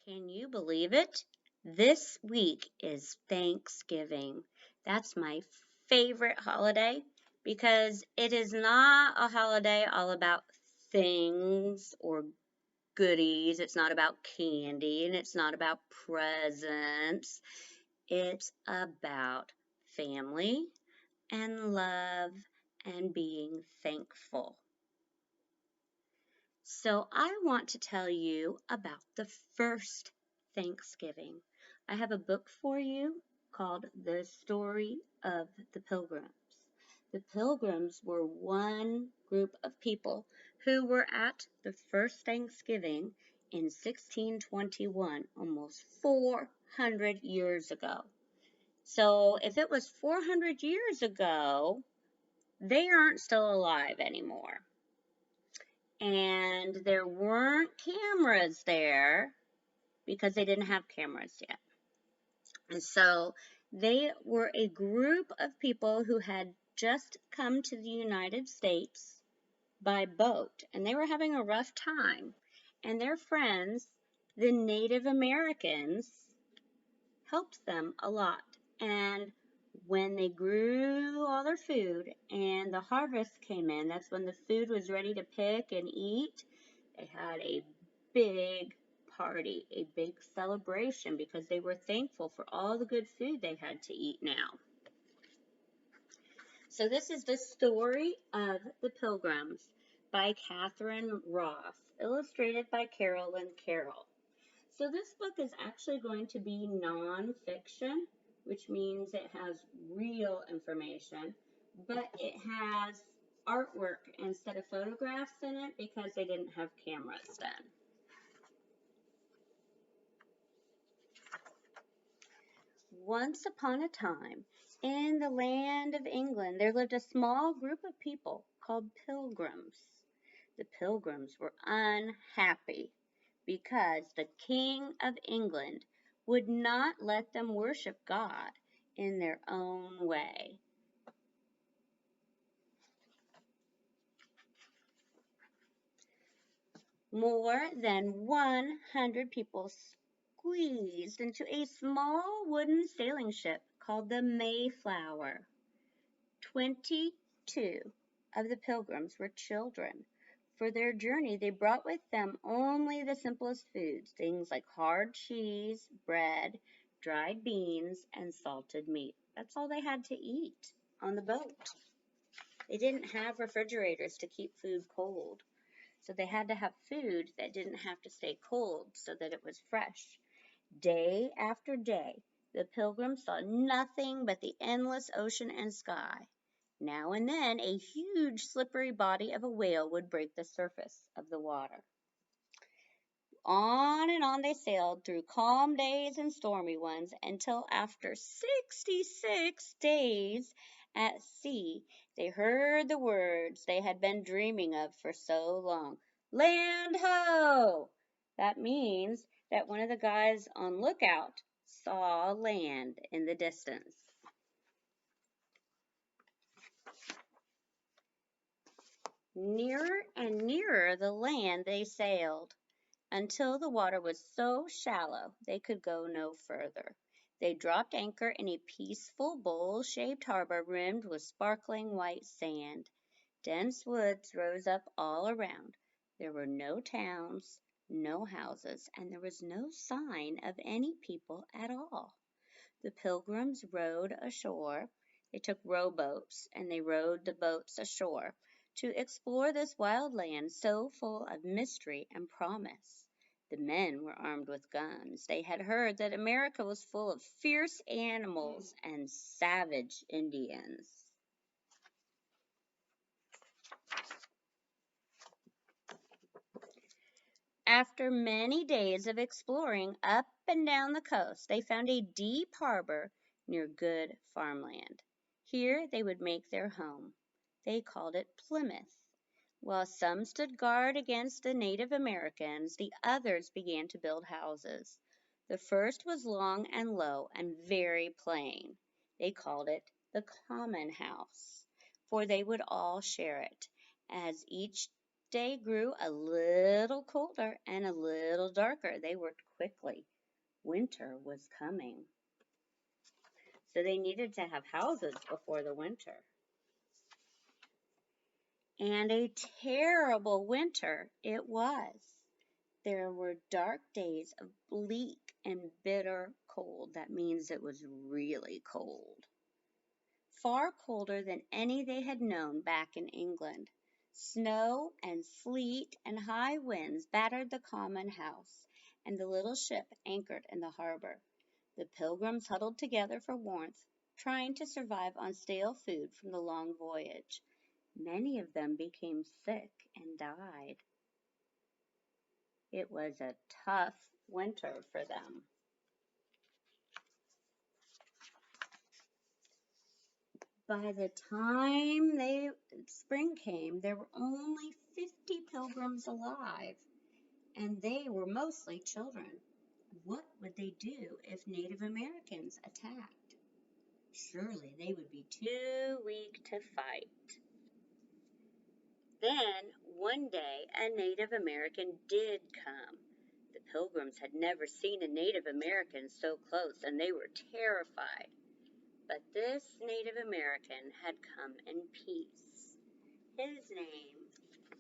Can you believe it? This week is Thanksgiving. That's my favorite holiday because it is not a holiday all about things or goodies. It's not about candy and it's not about presents. It's about family and love and being thankful. So I want to tell you about the first Thanksgiving. I have a book for you called The Story of the Pilgrims. The Pilgrims were one group of people who were at the first Thanksgiving in 1621, almost 400 years ago. So if it was 400 years ago, they aren't still alive anymore. And there weren't cameras there because they didn't have cameras yet. And so they were a group of people who had just come to the United States by boat, and they were having a rough time. And their friends, the Native Americans, helped them a lot. And when they grew all their food and the harvest came in, that's when the food was ready to pick and eat, they had a big party, a big celebration because they were thankful for all the good food they had to eat now. So this is the story of the Pilgrims by Catherine Ross, illustrated by Carolyn Carroll. So this book is actually going to be nonfiction, which means it has real information, but it has artwork instead of photographs in it because they didn't have cameras then. Once upon a time, in the land of England, there lived a small group of people called pilgrims. The pilgrims were unhappy because the King of England would not let them worship God in their own way. More than 100 people squeezed into a small wooden sailing ship called the Mayflower. 22 of the pilgrims were children. For their journey, they brought with them only the simplest foods, things like hard cheese, bread, dried beans, and salted meat. That's all they had to eat on the boat. They didn't have refrigerators to keep food cold, so they had to have food that didn't have to stay cold so that it was fresh. Day after day, the pilgrims saw nothing but the endless ocean and sky. Now and then, a huge slippery body of a whale would break the surface of the water. On and on they sailed through calm days and stormy ones until after 66 days at sea, they heard the words they had been dreaming of for so long. Land ho! That means that one of the guys on lookout saw land in the distance. Nearer and nearer the land they sailed, until the water was so shallow they could go no further. They dropped anchor in a peaceful, bowl-shaped harbor rimmed with sparkling white sand. Dense woods rose up all around. There were no towns, no houses, and there was no sign of any people at all. The pilgrims rowed ashore. They took rowboats, and they rowed the boats ashore to explore this wild land so full of mystery and promise. The men were armed with guns. They had heard that America was full of fierce animals and savage Indians. After many days of exploring up and down the coast, they found a deep harbor near good farmland. Here they would make their home. They called it Plymouth. While some stood guard against the Native Americans, the others began to build houses. The first was long and low and very plain. They called it the common house, for they would all share it. As each day grew a little colder and a little darker, darker, they worked quickly. Winter was coming. So they needed to have houses before the winter. And a terrible winter it was. There were dark days of bleak and bitter cold. That means it was really cold. Far colder than any they had known back in England. Snow and sleet and high winds battered the common house, and the little ship anchored in the harbor. The Pilgrims huddled together for warmth, trying to survive on stale food from the long voyage. Many of them became sick and died. It was a tough winter for them. By the time spring came, there were only 50 pilgrims alive, and they were mostly children. What would they do if Native Americans attacked? Surely they would be too weak to fight. Then, one day, a Native American did come. The Pilgrims had never seen a Native American so close, and they were terrified. But this Native American had come in peace. His name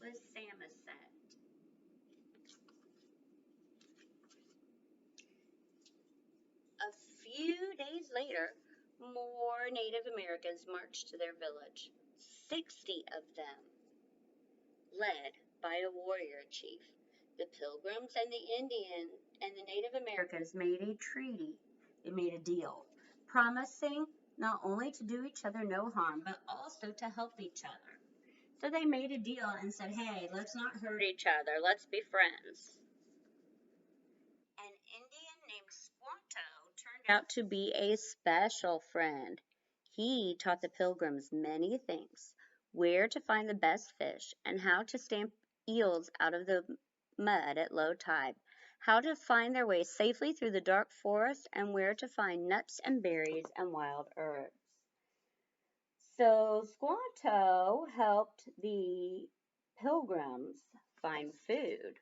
was Samoset. A few days later, more Native Americans marched to their village. 60 of them, led by a warrior chief. The Pilgrims and the Indian and the Native Americans made a treaty. They made a deal, promising not only to do each other no harm, but also to help each other. So they made a deal and said, hey, let's not hurt each other. Let's be friends. An Indian named Squanto turned out to be a special friend. He taught the Pilgrims many things: where to find the best fish and how to stamp eels out of the mud at low tide, how to find their way safely through the dark forest, and where to find nuts and berries and wild herbs. So Squanto helped the Pilgrims find food.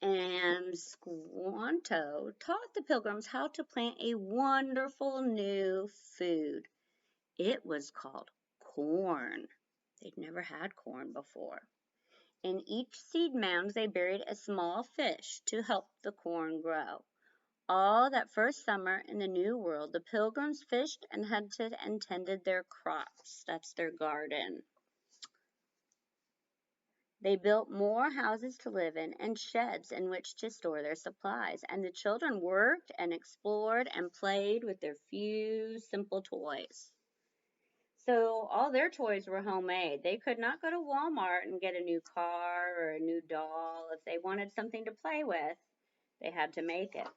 And Squanto taught the Pilgrims how to plant a wonderful new food. It was called corn. They'd never had corn before. In each seed mound, they buried a small fish to help the corn grow. All that first summer in the New World, the Pilgrims fished and hunted and tended their crops. That's their garden. They built more houses to live in and sheds in which to store their supplies, and the children worked and explored and played with their few simple toys. So all their toys were homemade. They could not go to Walmart and get a new car or a new doll. If they wanted something to play with, they had to make it.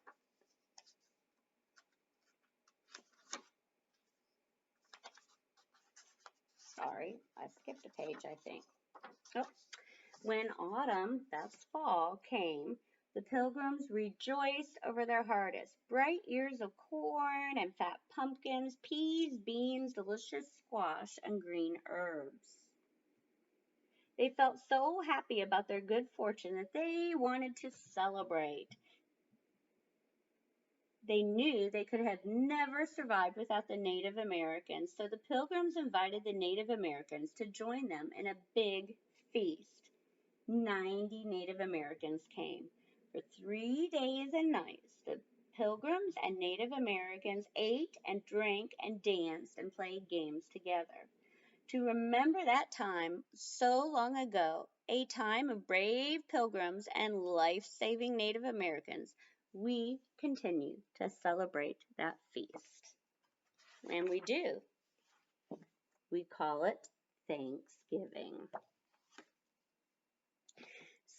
Sorry, I skipped a page, I think. Oh. When autumn, that's fall, came, the Pilgrims rejoiced over their harvest: bright ears of corn and fat pumpkins, peas, beans, delicious squash, and green herbs. They felt so happy about their good fortune that they wanted to celebrate. They knew they could have never survived without the Native Americans, so the Pilgrims invited the Native Americans to join them in a big feast. 90 Native Americans came. For 3 days and nights, the Pilgrims and Native Americans ate and drank and danced and played games together. To remember that time so long ago, a time of brave Pilgrims and life-saving Native Americans, we continue to celebrate that feast. And we do. We call it Thanksgiving.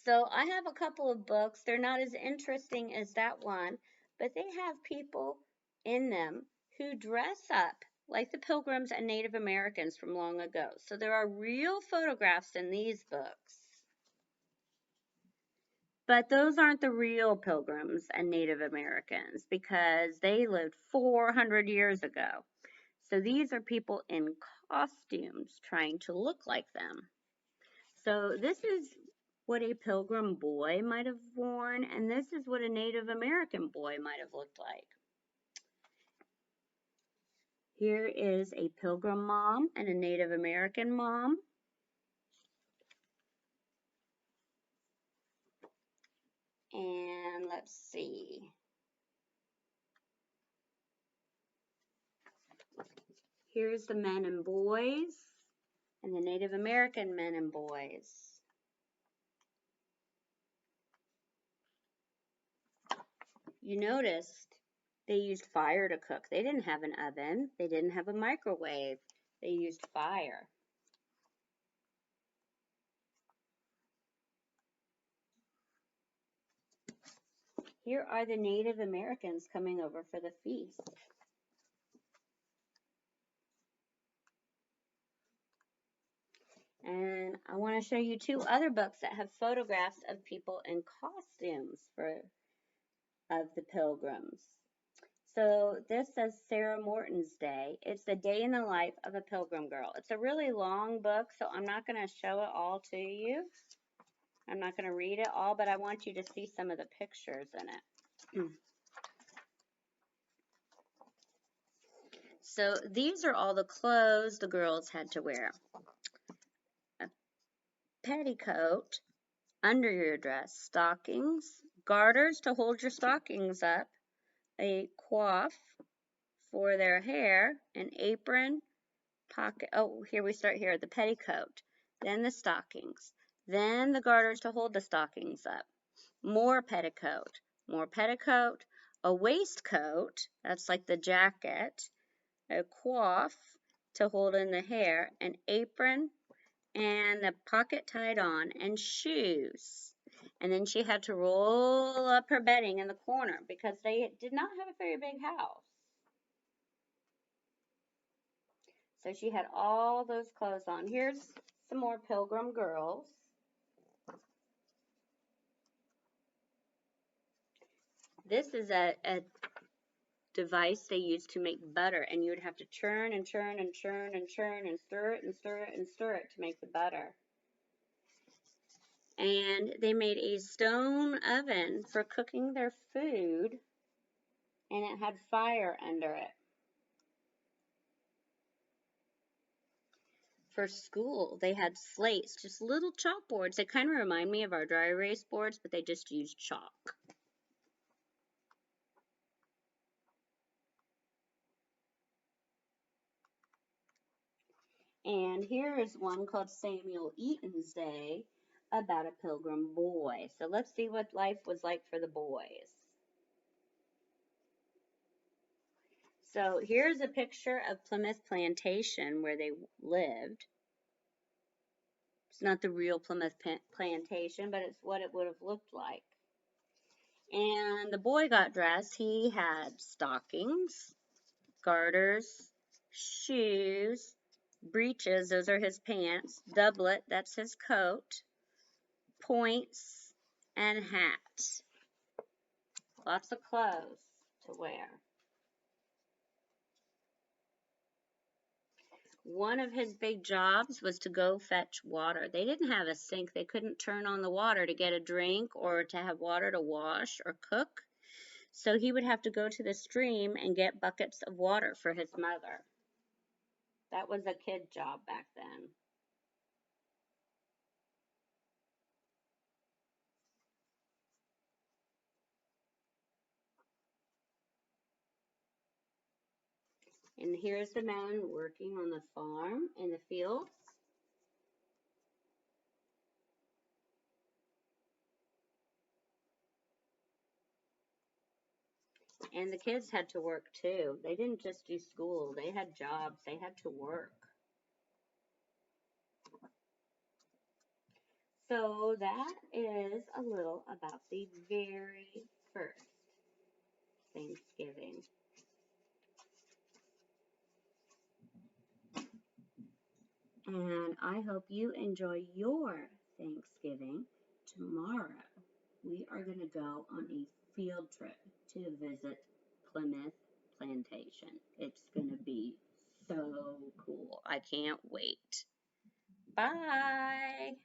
So I have a couple of books. They're not as interesting as that one, but they have people in them who dress up like the Pilgrims and Native Americans from long ago. So there are real photographs in these books. But those aren't the real Pilgrims and Native Americans because they lived 400 years ago. So these are people in costumes trying to look like them. So this is what a Pilgrim boy might have worn, and this is what a Native American boy might have looked like. Here is a Pilgrim mom and a Native American mom. And let's see. Here's the men and boys and the Native American men and boys. You noticed they used fire to cook. They didn't have an oven. They didn't have a microwave. They used fire. Here are the Native Americans coming over for the feast. And I want to show you two other books that have photographs of people in costumes of the Pilgrims. So this says Sarah Morton's Day. It's the day in the life of a Pilgrim girl. It's a really long book, so I'm not going to show it all to you. I'm not going to read it all, but I want you to see some of the pictures in it. So these are all the clothes the girls had to wear. A petticoat under your dress, stockings, garters to hold your stockings up, a coif for their hair, an apron, pocket. Oh, here we start here, the petticoat, then the stockings, then the garters to hold the stockings up, more petticoat, a waistcoat, that's like the jacket, a coif to hold in the hair, an apron, and the pocket tied on, and shoes. And then she had to roll up her bedding in the corner because they did not have a very big house. So she had all those clothes on. Here's some more Pilgrim girls. This is a device they used to make butter, and you would have to churn and churn and churn and churn and stir it and stir it and stir it to make the butter. And they made a stone oven for cooking their food, and it had fire under it. For school, they had slates, just little chalkboards. They kind of remind me of our dry erase boards, but they just used chalk. And here is one called Samuel Eaton's Day about a Pilgrim boy. So let's see what life was like for the boys. So here's a picture of Plymouth Plantation where they lived. It's not the real Plymouth Plantation, but it's what it would have looked like. And the boy got dressed. He had stockings, garters, shoes, breeches, those are his pants, doublet, that's his coat, points, and hat. Lots of clothes to wear. One of his big jobs was to go fetch water. They didn't have a sink. They couldn't turn on the water to get a drink or to have water to wash or cook. So he would have to go to the stream and get buckets of water for his mother. That was a kid job back then. And here's the man working on the farm in the fields. And the kids had to work too. They didn't just do school. They had jobs. They had to work. So that is a little about the very first Thanksgiving. And I hope you enjoy your Thanksgiving. Tomorrow, we are going to go on a field trip to visit Plymouth Plantation. It's going to be so cool. I can't wait. Bye.